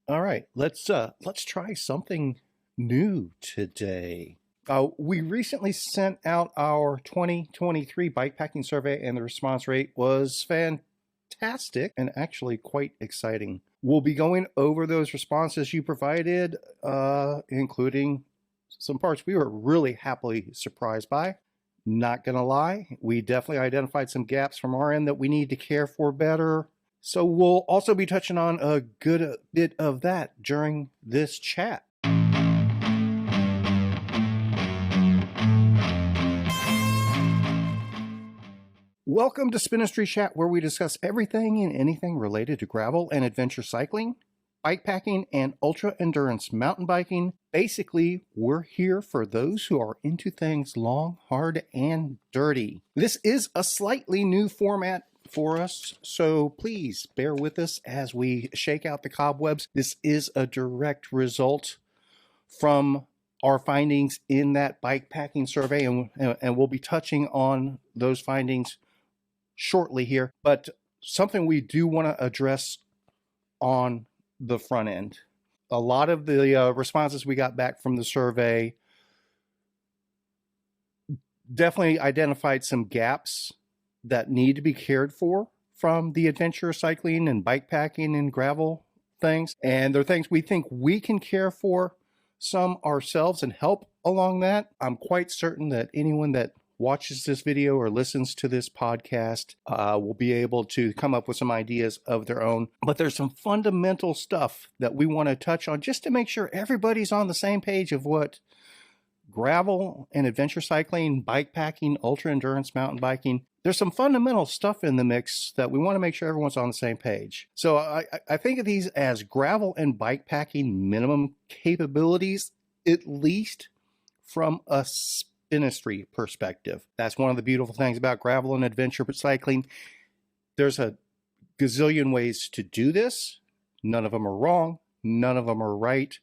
All right, let's try something new today. We recently sent out our 2023 bikepacking survey, and the response rate was fantastic and actually quite exciting. We'll be going over those responses you provided, including some parts we were really happily surprised by. Not gonna lie, we definitely identified some gaps from our end that we need to care for better. So we'll also be touching on a good bit of that during this chat. Welcome to Spinistry Chat, where we discuss everything and anything related to gravel and adventure cycling, bikepacking, and ultra endurance mountain biking. Basically, we're here for those who are into things long, hard, and dirty. This is a slightly new format for us, so please bear with us as we shake out the cobwebs. This is a direct result from our findings in that bikepacking survey, and we'll be touching on those findings shortly here, but something we do want to address on the front end. A lot of the responses we got back from the survey definitely identified some gaps that need to be cared for from the adventure cycling and bikepacking and gravel things. And they're things we think we can care for some ourselves and help along that. I'm quite certain that anyone that watches this video or listens to this podcast will be able to come up with some ideas of their own. But there's some fundamental stuff that we want to touch on just to make sure everybody's on the same page of what gravel and adventure cycling, bikepacking, ultra endurance mountain biking. There's some fundamental stuff in the mix that we want to make sure everyone's on the same page. So I think of these as gravel and bikepacking minimum capabilities, at least from a Spinistry perspective. That's one of the beautiful things about gravel and adventure cycling. There's a gazillion ways to do this. None of them are wrong. None of them are right.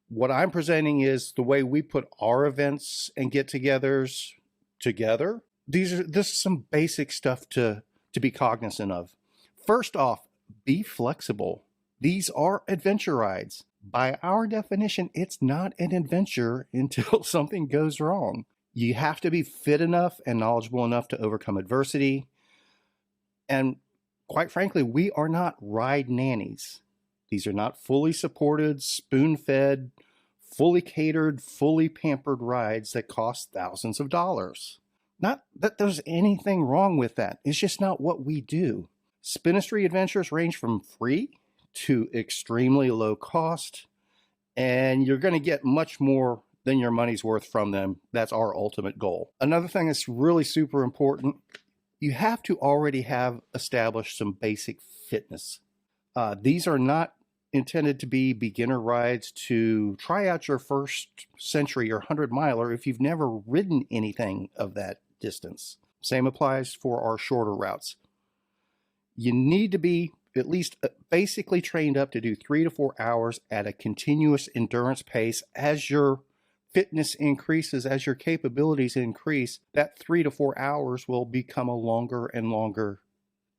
What I'm presenting is the way we put our events and get-togethers together. This is some basic stuff to be cognizant of. First off, be flexible. These are adventure rides. By our definition, it's not an adventure until something goes wrong. You have to be fit enough and knowledgeable enough to overcome adversity. And quite frankly, we are not ride nannies. These are not fully supported, spoon-fed, fully catered, fully pampered rides that cost thousands of dollars. Not that there's anything wrong with that. It's just not what we do. Spinistry adventures range from free to extremely low cost, and you're going to get much more than your money's worth from them. That's our ultimate goal. Another thing that's really super important, you have to already have established some basic fitness. These are not intended to be beginner rides to try out your first century or 100-miler if you've never ridden anything of that distance. Same applies for our shorter routes. You need to be at least basically trained up to do 3 to 4 hours at a continuous endurance pace. As your fitness increases, as your capabilities increase, that 3 to 4 hours will become a longer and longer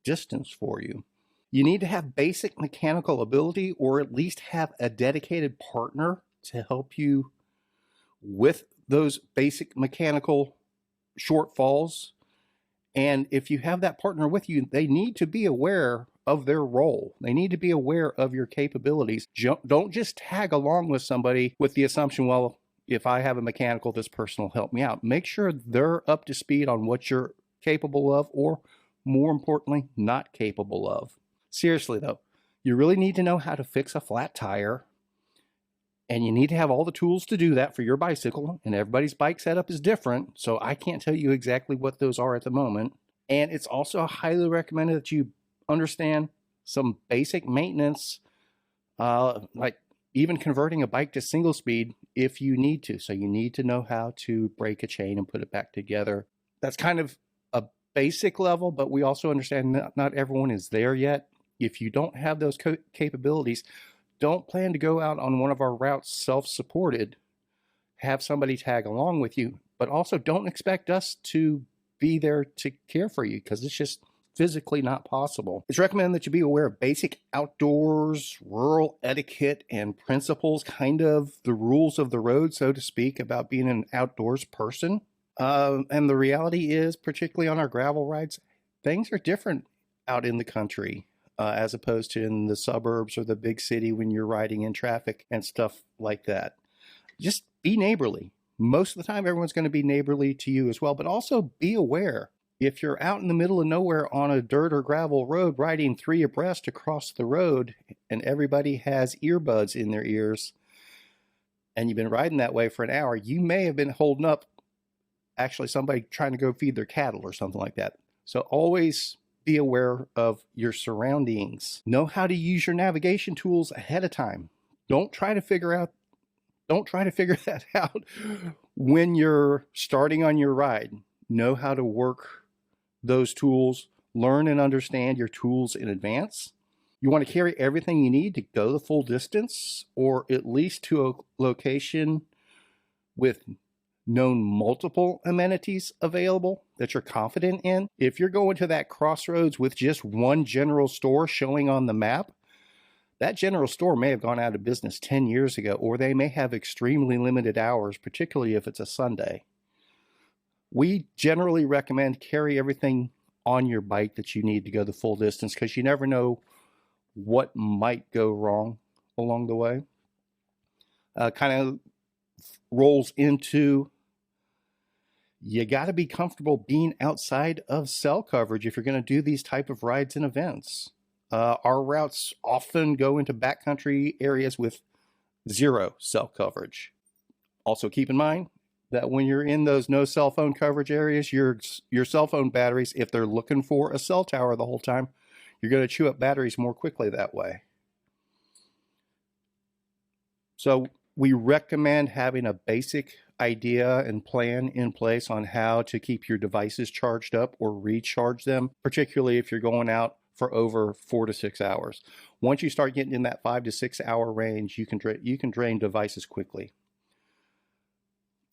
distance for you. You need to have basic mechanical ability, or at least have a dedicated partner to help you with those basic mechanical shortfalls. And if you have that partner with you, they need to be aware of their role. They need to be aware of your capabilities. Don't just tag along with somebody with the assumption, well, if I have a mechanical, this person will help me out. Make sure they're up to speed on what you're capable of, or more importantly, not capable of. Seriously though, you really need to know how to fix a flat tire, and you need to have all the tools to do that for your bicycle, and everybody's bike setup is different, so I can't tell you exactly what those are at the moment. And it's also highly recommended that you understand some basic maintenance, like even converting a bike to single speed if you need to. So you need to know how to break a chain and put it back together. That's kind of a basic level, but we also understand that not everyone is there yet. If you don't have those capabilities, don't plan to go out on one of our routes self-supported. Have somebody tag along with you, but also don't expect us to be there to care for you, because it's physically not possible. It's recommended that you be aware of basic outdoors, rural etiquette, and principles, kind of the rules of the road, so to speak, about being an outdoors person. And the reality is, particularly on our gravel rides, things are different out in the country as opposed to in the suburbs or the big city when you're riding in traffic and stuff like that. Just be neighborly. Most of the time, everyone's going to be neighborly to you as well, but also be aware. If you're out in the middle of nowhere on a dirt or gravel road riding 3 abreast across the road and everybody has earbuds in their ears and you've been riding that way for an hour, you may have been holding up actually somebody trying to go feed their cattle or something like that. So always be aware of your surroundings. Know how to use your navigation tools ahead of time. Don't try to figure that out when you're starting on your ride. Know how to work those tools. Learn and understand your tools in advance. You want to carry everything you need to go the full distance, or at least to a location with known multiple amenities available that you're confident in. If you're going to that crossroads with just one general store showing on the map, that general store may have gone out of business 10 years ago, or they may have extremely limited hours, particularly if it's a Sunday. We generally recommend carry everything on your bike that you need to go the full distance, because you never know what might go wrong along the way. Kind of rolls into, you got to be comfortable being outside of cell coverage if you're going to do these type of rides and events. Our routes often go into backcountry areas with 0 cell coverage. Also keep in mind that when you're in those no cell phone coverage areas, your cell phone batteries, if they're looking for a cell tower the whole time, you're going to chew up batteries more quickly that way. So we recommend having a basic idea and plan in place on how to keep your devices charged up or recharge them, particularly if you're going out for over 4 to 6 hours. Once you start getting in that 5 to 6 hour range, you can drain devices quickly.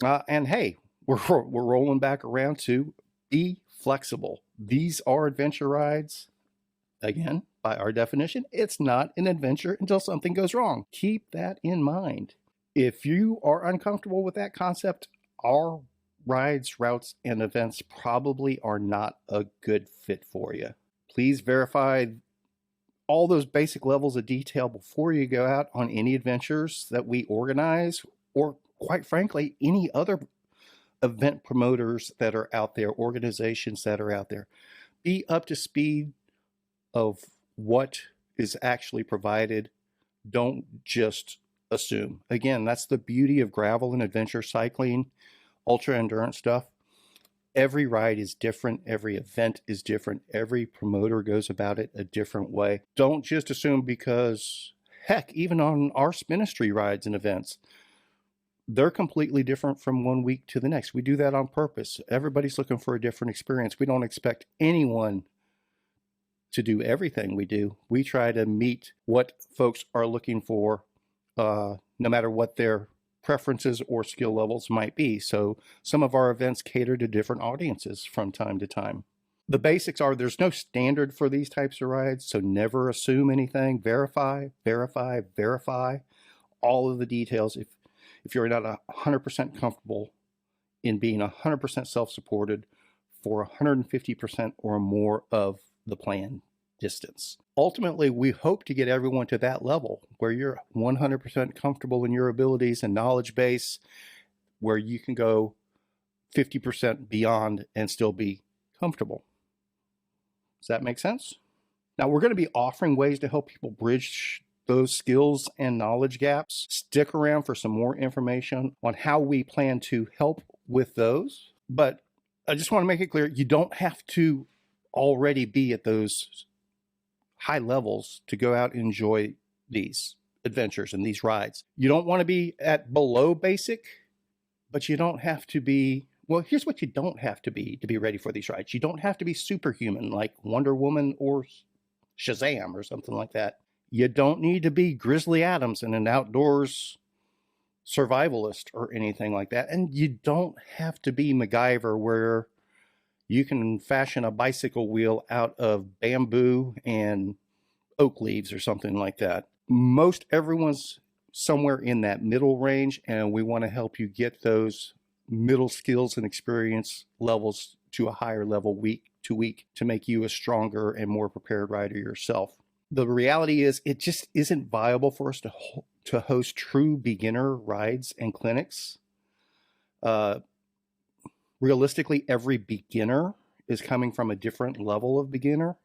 And hey, we're rolling back around to be flexible. These are adventure rides. Again, by our definition, it's not an adventure until something goes wrong. Keep that in mind. If you are uncomfortable with that concept, our rides, routes, and events probably are not a good fit for you. Please verify all those basic levels of detail before you go out on any adventures that we organize, or quite frankly, any other event promoters that are out there, organizations that are out there. Be up to speed of what is actually provided. Don't just assume. Again, that's the beauty of gravel and adventure cycling, ultra endurance stuff. Every ride is different. Every event is different. Every promoter goes about it a different way. Don't just assume, because heck, even on our ministry rides and events, they're completely different from one week to the next. We do that on purpose. Everybody's looking for a different experience. We don't expect anyone to do everything we do. We try to meet what folks are looking for, no matter what their preferences or skill levels might be. So some of our events cater to different audiences from time to time. The basics are, there's no standard for these types of rides, so never assume anything. Verify all of the details. If you're not 100% comfortable in being 100% self-supported for 150% or more of the planned distance. Ultimately, we hope to get everyone to that level where you're 100% comfortable in your abilities and knowledge base, where you can go 50% beyond and still be comfortable. Does that make sense? Now, we're going to be offering ways to help people bridge those skills and knowledge gaps. Stick around for some more information on how we plan to help with those. But I just want to make it clear, you don't have to already be at those high levels to go out and enjoy these adventures and these rides. You don't want to be at below basic, but you don't have to be, well, here's what you don't have to be ready for these rides. You don't have to be superhuman like Wonder Woman or Shazam or something like that. You don't need to be Grizzly Adams and an outdoors survivalist or anything like that. And you don't have to be MacGyver, where You can fashion a bicycle wheel out of bamboo and oak leaves or something like that. Most everyone's somewhere in that middle range, and we want to help you get those middle skills and experience levels to a higher level week to week to make you a stronger and more prepared rider yourself. The reality is it just isn't viable for us to host true beginner rides and clinics. Uh, Realistically, every beginner is coming from a different level of beginner.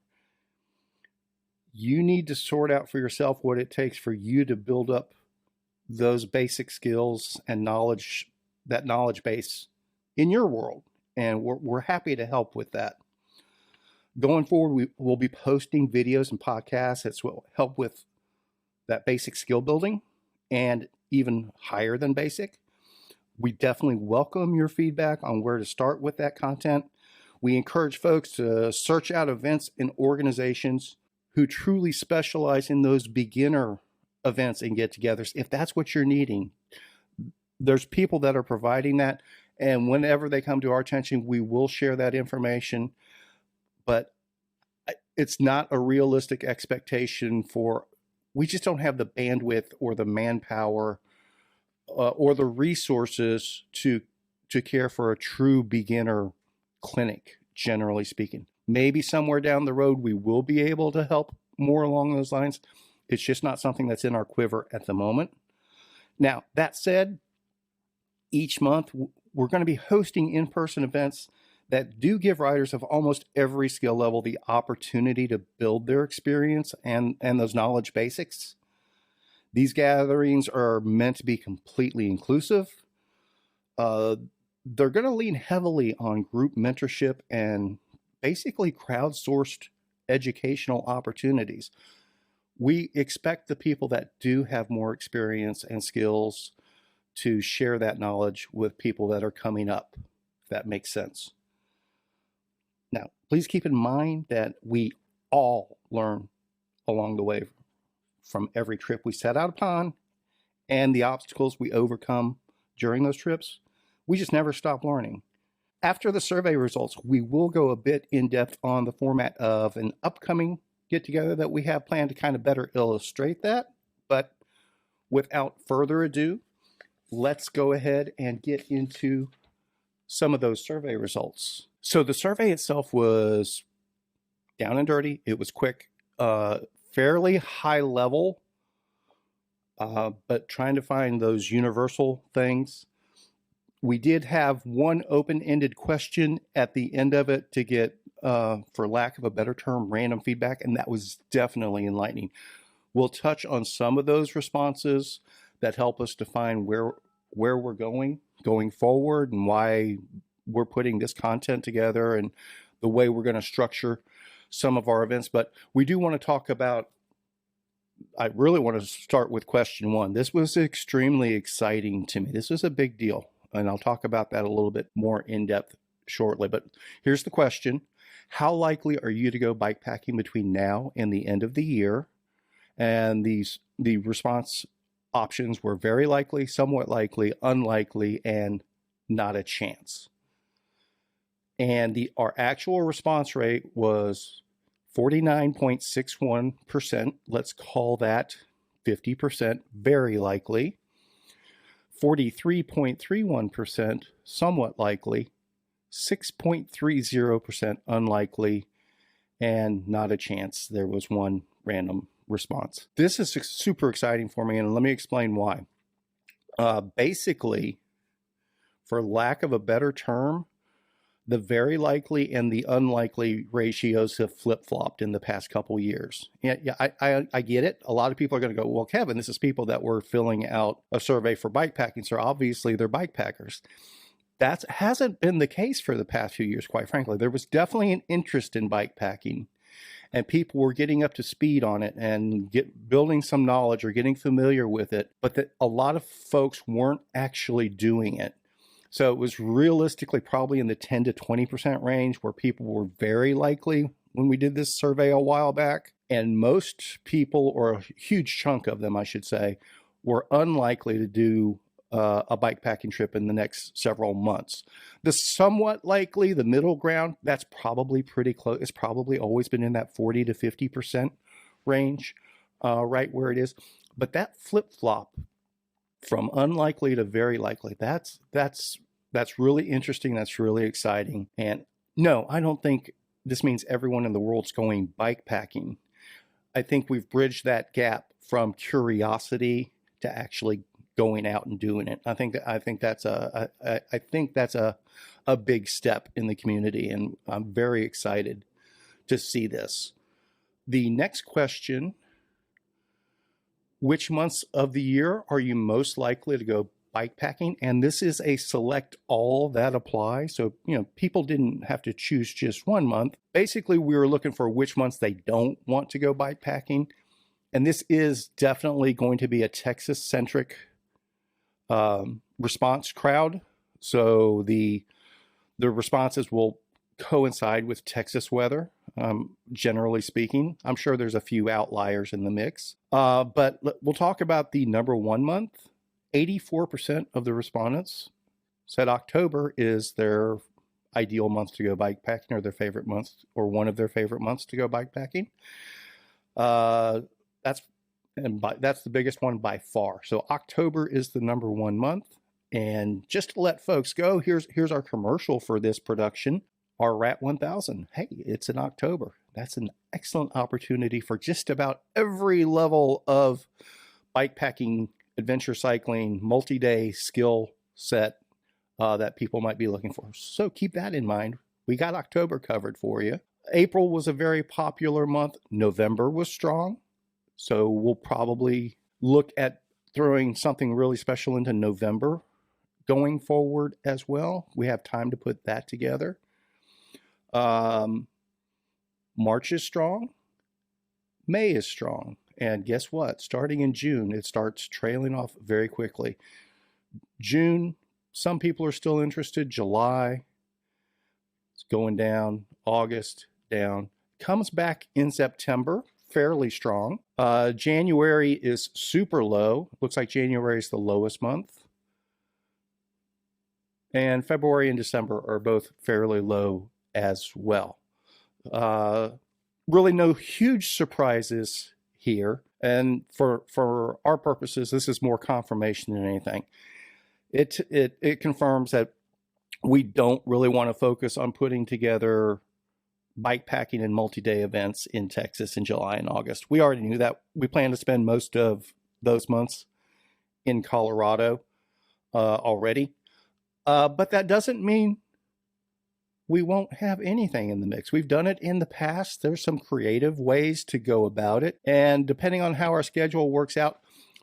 You need to sort out for yourself what it takes for you to build up those basic skills and knowledge, that knowledge base in your world. And we're happy to help with that. Going forward, we will be posting videos and podcasts that will help with that basic skill building and even higher than basic. We definitely welcome your feedback on where to start with that content. We encourage folks to search out events and organizations who truly specialize in those beginner events and get-togethers. If that's what you're needing, there's people that are providing that. And whenever they come to our attention, we will share that information. But it's not a realistic expectation we just don't have the bandwidth or the manpower or the resources to care for a true beginner clinic, generally speaking. Maybe somewhere down the road we will be able to help more along those lines. It's just not something that's in our quiver at the moment. Now, that said, each month we're going to be hosting in-person events that do give riders of almost every skill level the opportunity to build their experience and those knowledge basics. These gatherings are meant to be completely inclusive. They're going to lean heavily on group mentorship and basically crowdsourced educational opportunities. We expect the people that do have more experience and skills to share that knowledge with people that are coming up, if that makes sense. Now, please keep in mind that we all learn along the way from every trip we set out upon and the obstacles we overcome during those trips. We just never stop learning. After the survey results, we will go a bit in depth on the format of an upcoming get together that we have planned to kind of better illustrate that. But without further ado, let's go ahead and get into some of those survey results. So the survey itself was down and dirty. It was quick, fairly high level, but trying to find those universal things. We did have one open-ended question at the end of it to get, for lack of a better term, random feedback, and that was definitely enlightening. We'll touch on some of those responses that help us define where we're going forward and why we're putting this content together and the way we're going to structure some of our events. But we do want to talk about, I really want to start with question one. This was extremely exciting to me. This was a big deal. And I'll talk about that a little bit more in depth shortly. But here's the question. How likely are you to go bikepacking between now and the end of the year? And the response options were very likely, somewhat likely, unlikely, and not a chance. And our actual response rate was 49.61%. Let's call that 50%, very likely. 43.31% somewhat likely, 6.30% unlikely, and not a chance. There was one random response. This is super exciting for me, and let me explain why. Basically, for lack of a better term, the very likely and the unlikely ratios have flip-flopped in the past couple years. Yeah, I get it. A lot of people are going to go, well, Kevin, this is people that were filling out a survey for bikepacking, so obviously they're bikepackers. That hasn't been the case for the past few years, quite frankly. There was definitely an interest in bikepacking, and people were getting up to speed on it and building some knowledge or getting familiar with it, but that a lot of folks weren't actually doing it. So it was realistically probably in the 10 to 20% range where people were very likely when we did this survey a while back. And most people, or a huge chunk of them, I should say, were unlikely to do a bikepacking trip in the next several months. The somewhat likely, the middle ground, that's probably pretty close. It's probably always been in that 40 to 50% range, right where it is. But that flip flop from unlikely to very likely, that's really interesting. That's really exciting. And no, I don't think this means everyone in the world's going bikepacking. I think we've bridged that gap from curiosity to actually going out and doing it. I think that's a big step in the community, and I'm very excited to see this. The next question: which months of the year are you most likely to go bikepacking? And this is a select all that apply. So, people didn't have to choose just one month. Basically, we were looking for which months they don't want to go bikepacking. And this is definitely going to be a Texas-centric response crowd. So the responses will coincide with Texas weather, generally speaking. I'm sure there's a few outliers in the mix. But we'll talk about the number one month. 84% of the respondents said October is their ideal month to go bikepacking, or their favorite month, or one of their favorite months to go bikepacking. That's the biggest one by far. So October is the number one month. And just to let folks go, here's our commercial for this production. Our RAT 1000. Hey, it's in October. That's an excellent opportunity for just about every level of bikepacking, adventure cycling, multi-day skill set that people might be looking for. So keep that in mind. We got October covered for you. April was a very popular month. November was strong. So we'll probably look at throwing something really special into November going forward as well. We have time to put that together. March is strong. May is strong. And guess what? Starting in June, it starts trailing off very quickly. June, some people are still interested. July, it's going down. August, down. Comes back in September, fairly strong. January is super low. Looks like January is the lowest month. And February and December are both fairly low as well. Really no huge surprises here. And for our purposes, this is more confirmation than anything. It confirms that we don't really want to focus on putting together bikepacking and multi-day events in Texas in July and August. We already knew that. We plan to spend most of those months in Colorado already. But that doesn't mean we won't have anything in the mix. We've done it in the past. There's some creative ways to go about it. And depending on how our schedule works out,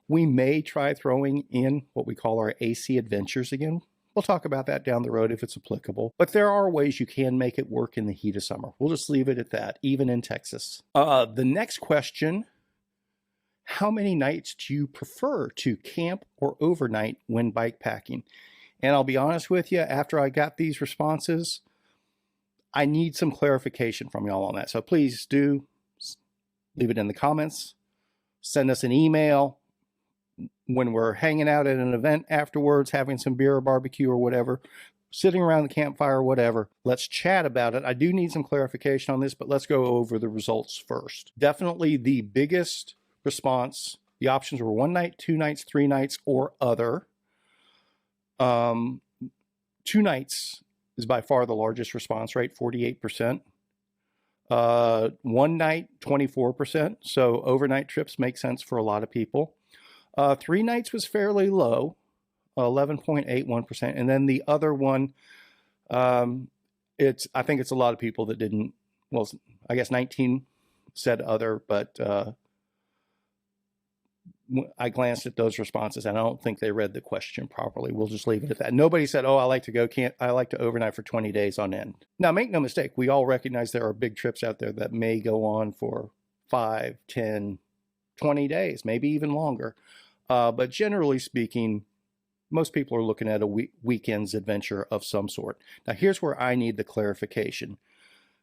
we may try throwing in what we call our AC adventures again. We'll talk about that down the road if it's applicable. But there are ways you can make it work in the heat of summer. We'll just leave it at that, even in Texas. The next question: how many nights do you prefer to camp or overnight when bikepacking? And I'll be honest with you, after I got these responses, I need some clarification from y'all on that. So please do leave it in the comments. Send us an email when we're hanging out at an event afterwards, having some beer or barbecue or whatever, sitting around the campfire or whatever. Let's chat about it. I do need some clarification on this, but let's go over the results first. Definitely the biggest response, the options were 1 night, 2 nights, 3 nights, or other. 2 nights is by far the largest response rate, 48%. 1 night, 24%. So overnight trips make sense for a lot of people. 3 nights was fairly low, 11.81%. And then the other one, I think it's a lot of people that didn't, well, I guess 19 said other, but I glanced at those responses and I don't think they read the question properly. We'll just leave it at that. Nobody said, oh, I like to overnight for 20 days on end. Now, make no mistake, we all recognize there are big trips out there that may go on for 5, 10, 20 days, maybe even longer. But generally speaking, most people are looking at a weekend's adventure of some sort. Now, here's where I need the clarification,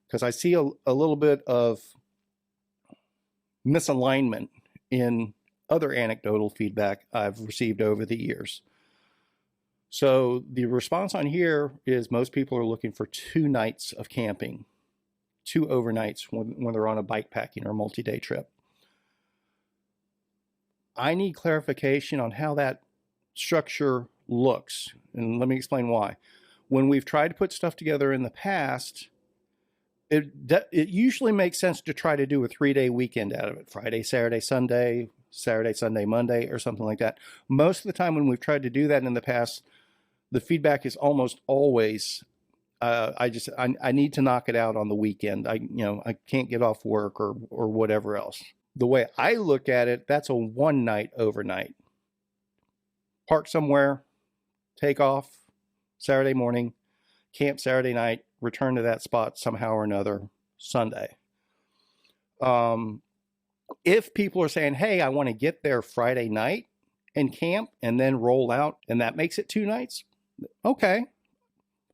because I see a little bit of misalignment in other anecdotal feedback I've received over the years. So the response on here is most people are looking for 2 nights of camping, 2 overnights when they're on a bike packing or multi-day trip. I need clarification on how that structure looks, and let me explain why. When we've tried to put stuff together in the past, it usually makes sense to try to do a 3-day weekend out of it: Friday, Saturday, Sunday, Saturday, Sunday, Monday, or something like that. Most of the time when we've tried to do that in the past, the feedback is almost always, I need to knock it out on the weekend. I can't get off work or whatever else. The way I look at it, that's a 1 night overnight. Park somewhere, take off Saturday morning, camp Saturday night, return to that spot somehow or another Sunday. If people are saying, hey, I want to get there Friday night and camp and then roll out, and that makes it 2 nights, okay.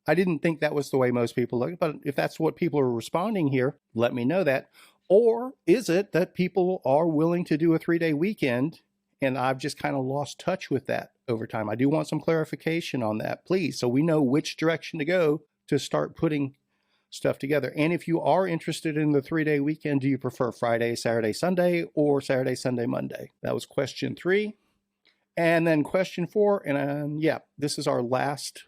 I didn't think that was the way most people look, but if that's what people are responding here, let me know that. Or is it that people are willing to do a 3-day weekend and I've just kind of lost touch with that over time? I do want some clarification on that, please, so we know which direction to go to start putting stuff together. And if you are interested in the 3-day weekend, do you prefer Friday, Saturday, Sunday, or Saturday, Sunday, Monday? That was question 3. And then question 4, and yeah, this is our last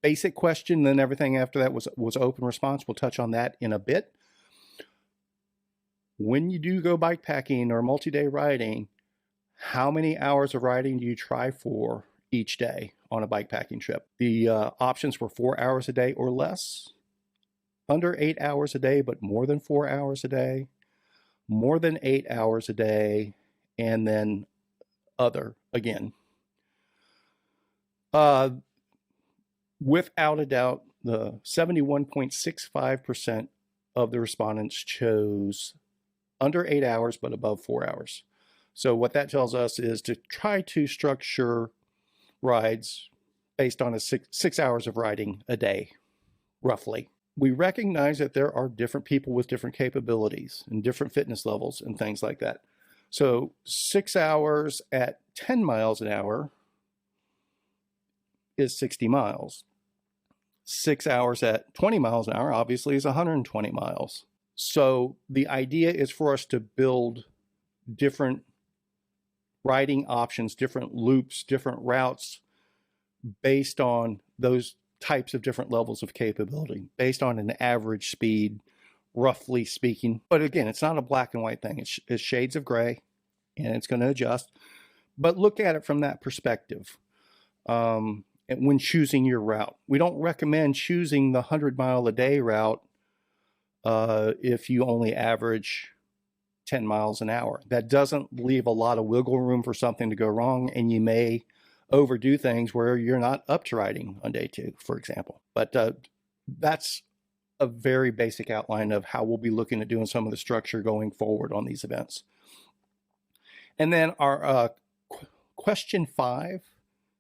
basic question. Then everything after that was open response. We'll touch on that in a bit. When you do go bike packing or multi-day riding, how many hours of riding do you try for each day on a bike packing trip? The options were 4 hours a day or less, under 8 hours a day, but more than 4 hours a day, more than 8 hours a day, and then other again. Without a doubt, the 71.65% of the respondents chose under 8 hours, but above 4 hours. So what that tells us is to try to structure rides based on a 6 hours of riding a day, roughly. We recognize that there are different people with different capabilities and different fitness levels and things like that. So 6 hours at 10 miles an hour is 60 miles. 6 hours at 20 miles an hour obviously is 120 miles. So the idea is for us to build different riding options, different loops, different routes based on those types of different levels of capability, based on an average speed, roughly speaking. But again, it's not a black and white thing. It's shades of gray, and it's going to adjust. But look at it from that perspective. And when choosing your route, we don't recommend choosing the 100-mile-a-day route if you only average 10 miles an hour. That doesn't leave a lot of wiggle room for something to go wrong, and you may overdo things where you're not up to riding on day 2, for example. But that's a very basic outline of how we'll be looking at doing some of the structure going forward on these events. And then our question 5,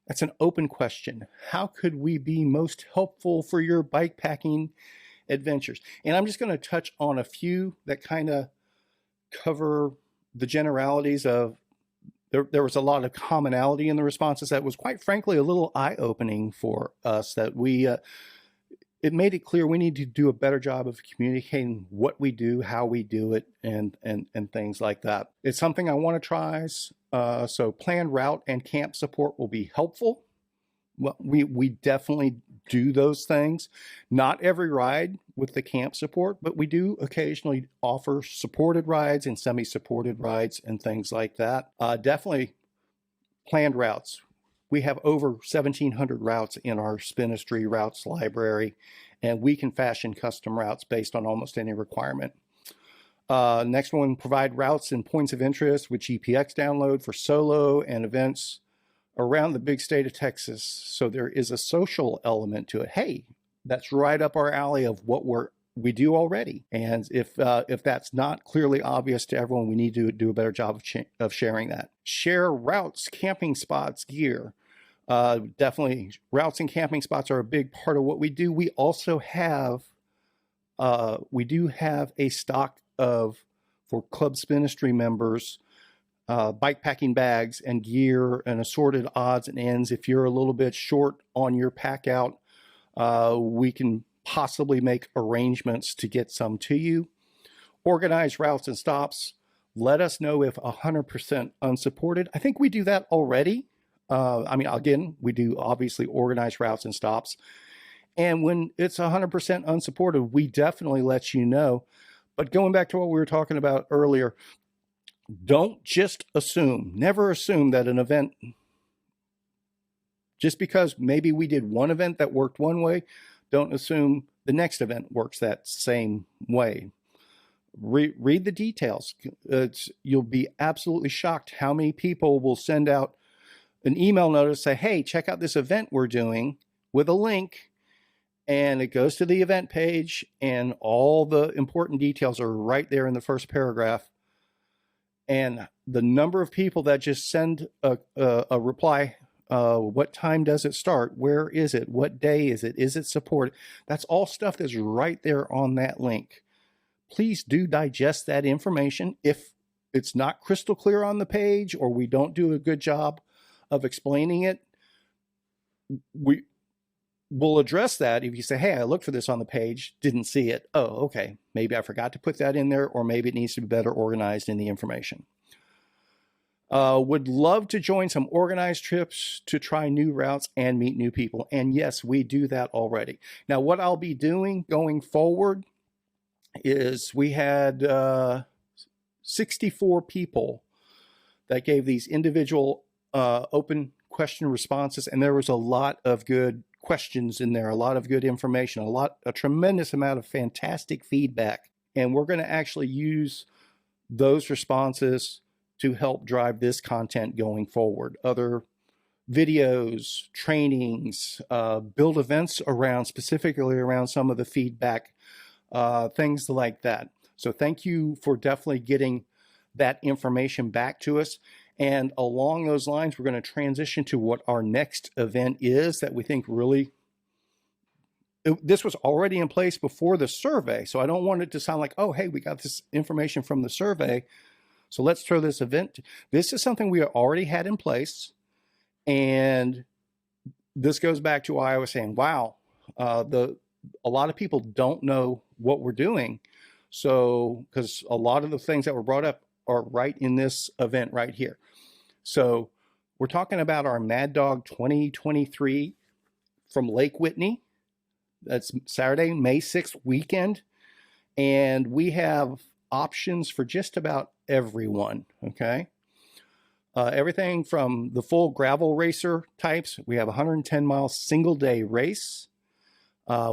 that's an open question. How could we be most helpful for your bike packing adventures? And I'm just going to touch on a few that kind of cover the generalities of, there was a lot of commonality in the responses that was quite frankly a little eye-opening for us, that it made it clear we need to do a better job of communicating what we do, how we do it, and things like that. It's something I want to try. So planned route and camp support will be helpful. Well, we definitely do those things. Not every ride with the camp support, but we do occasionally offer supported rides and semi-supported rides and things like that. Definitely planned routes. We have over 1,700 routes in our Spinistry routes library, and we can fashion custom routes based on almost any requirement. Next one, provide routes and points of interest with GPX download for solo and events around the big state of Texas. So there is a social element to it. Hey, that's right up our alley of what we do already. And if that's not clearly obvious to everyone, we need to do a better job of sharing that. Share routes, camping spots, gear. Definitely routes and camping spots are a big part of what we do. We also have, we do have a stock of, for Club Spinistry members, bike packing bags and gear and assorted odds and ends. If you're a little bit short on your pack out, we can possibly make arrangements to get some to you. Organize routes and stops. Let us know if 100% unsupported. I think we do that already. I mean, again, we do obviously organize routes and stops. And when it's 100% unsupported, we definitely let you know. But going back to what we were talking about earlier, don't just assume, never assume that an event, just because maybe we did one event that worked one way, don't assume the next event works that same way. Read the details. You'll be absolutely shocked how many people will send out an email notice, say, hey, check out this event we're doing, with a link, and it goes to the event page, and all the important details are right there in the first paragraph. And the number of people that just send a reply, what time does it start? Where is it? What day is it? Is it supported? That's all stuff that's right there on that link. Please do digest that information. If it's not crystal clear on the page, or we don't do a good job of explaining it, we'll address that. If you say, hey, I looked for this on the page, didn't see it. Oh, okay. Maybe I forgot to put that in there, or maybe it needs to be better organized in the information. Would love to join some organized trips to try new routes and meet new people. And yes, we do that already. Now, what I'll be doing going forward is we had 64 people that gave these individual open question responses, and there was a lot of good questions in there, a lot of good information, a tremendous amount of fantastic feedback. And we're going to actually use those responses to help drive this content going forward. Other videos, trainings, build events around, specifically around some of the feedback, things like that. So thank you for definitely getting that information back to us. And along those lines, we're going to transition to what our next event is that we think really, this was already in place before the survey. So I don't want it to sound like, oh, hey, we got this information from the survey, so let's throw this event. This is something we already had in place. And this goes back to why I was saying, wow, a lot of people don't know what we're doing. So, because a lot of the things that were brought up are right in this event right here. So we're talking about our Mad Dog 2023 from Lake Whitney. That's Saturday, May 6th weekend. And we have options for just about everyone, okay? Everything from the full gravel racer types. We have a 110-mile single-day race.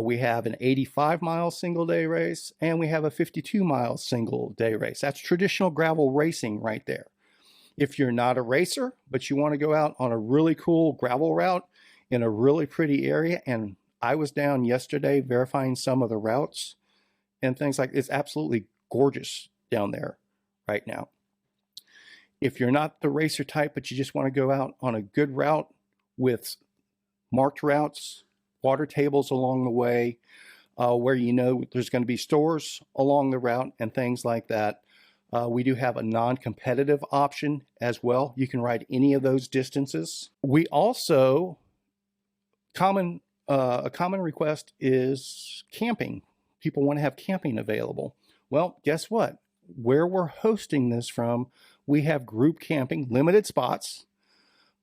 We have an 85-mile single-day race, and we have a 52-mile single-day race. That's traditional gravel racing right there. If you're not a racer, but you want to go out on a really cool gravel route in a really pretty area, and I was down yesterday verifying some of the routes and things like, it's absolutely gorgeous down there right now. If you're not the racer type, but you just want to go out on a good route with marked routes, water tables along the way, where you know there's going to be stores along the route and things like that, we do have a non-competitive option as well. You can ride any of those distances. We also, a common request is camping. People want to have camping available. Well, guess what? Where we're hosting this from, we have group camping, limited spots,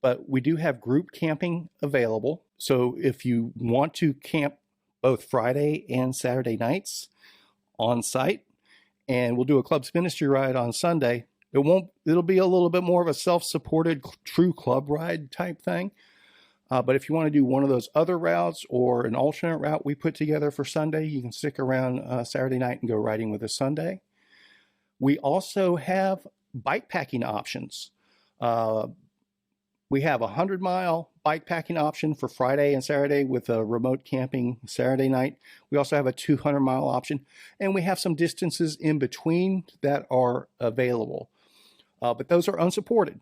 but we do have group camping available. So if you want to camp both Friday and Saturday nights on site, and we'll do a Clubs Ministry ride on Sunday, it'll be a little bit more of a self-supported true club ride type thing. But if you want to do one of those other routes or an alternate route we put together for Sunday, you can stick around Saturday night and go riding with us Sunday. We also have bike packing options. We have a 100-mile bike packing option for Friday and Saturday with a remote camping Saturday night. We also have a 200-mile option, and we have some distances in between that are available. But those are unsupported.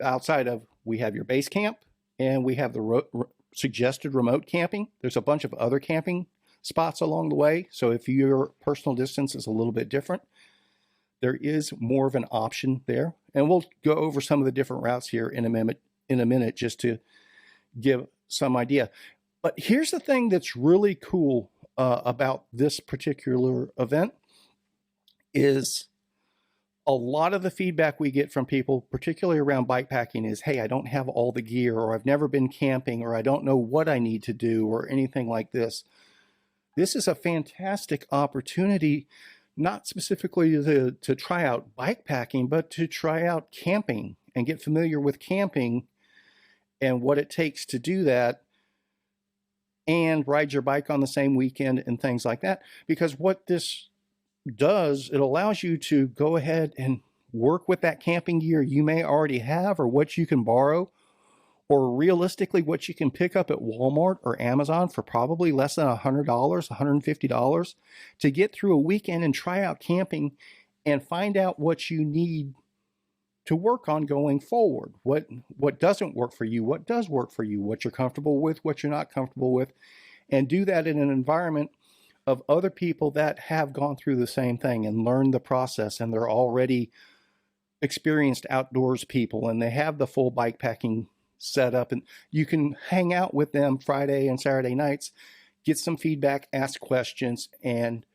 Outside of, we have your base camp, and we have the suggested remote camping. There's a bunch of other camping spots along the way. So if your personal distance is a little bit different, there is more of an option there. And we'll go over some of the different routes here in a minute just to give some idea. But here's the thing that's really cool about this particular event is a lot of the feedback we get from people, particularly around bikepacking, is, hey, I don't have all the gear, or I've never been camping, or I don't know what I need to do, or anything like this. This is a fantastic opportunity, not specifically to try out bikepacking, but to try out camping and get familiar with camping and what it takes to do that, and ride your bike on the same weekend and things like that. Because what this does, it allows you to go ahead and work with that camping gear you may already have, or what you can borrow, or realistically what you can pick up at Walmart or Amazon for probably less than $100, $150, to get through a weekend and try out camping and find out what you need to work on going forward. What doesn't work for you, what does work for you, what you're comfortable with, what you're not comfortable with, and do that in an environment of other people that have gone through the same thing and learned the process, and they're already experienced outdoors people, and they have the full bikepacking setup, and you can hang out with them Friday and Saturday nights, get some feedback, ask questions, and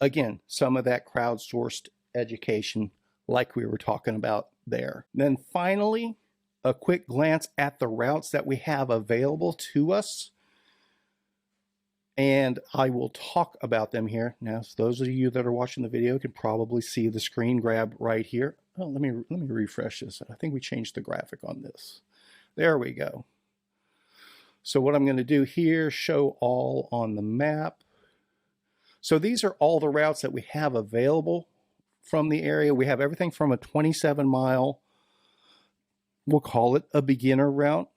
again, some of that crowdsourced education like we were talking about there. Then finally, a quick glance at the routes that we have available to us. And I will talk about them here. Now, so those of you that are watching the video can probably see the screen grab right here. Oh, let me refresh this. I think we changed the graphic on this. There we go. So what I'm going to do here, show all on the map. So these are all the routes that we have available from the area. We have everything from a 27-mile, we'll call it a beginner route,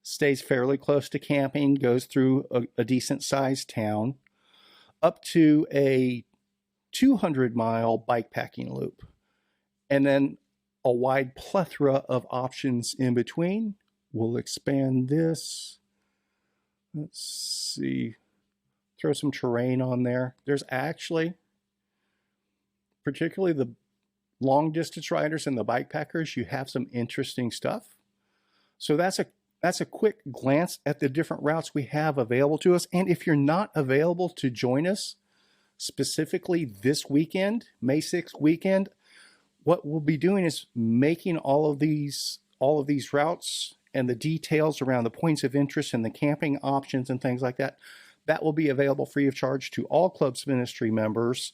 stays fairly close to camping, goes through a decent sized town, up to a 200-mile bikepacking loop, and then a wide plethora of options in between. We'll expand this. Let's see, throw some terrain on there. There's actually, particularly the long distance riders and the bikepackers, you have some interesting stuff. So that's a quick glance at the different routes we have available to us. And if you're not available to join us specifically this weekend, May 6th weekend, what we'll be doing is making all of these routes and the details around the points of interest and the camping options and things like that. That will be available free of charge to all Clubs Ministry members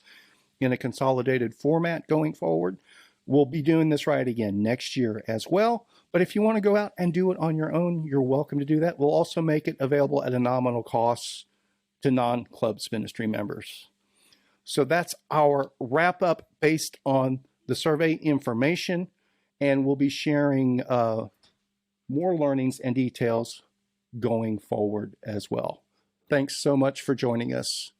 in a consolidated format going forward. We'll be doing this right again next year as well. But if you want to go out and do it on your own, you're welcome to do that. We'll also make it available at a nominal cost to non-Clubs Ministry members. So that's our wrap up based on the survey information, and we'll be sharing more learnings and details going forward as well. Thanks so much for joining us.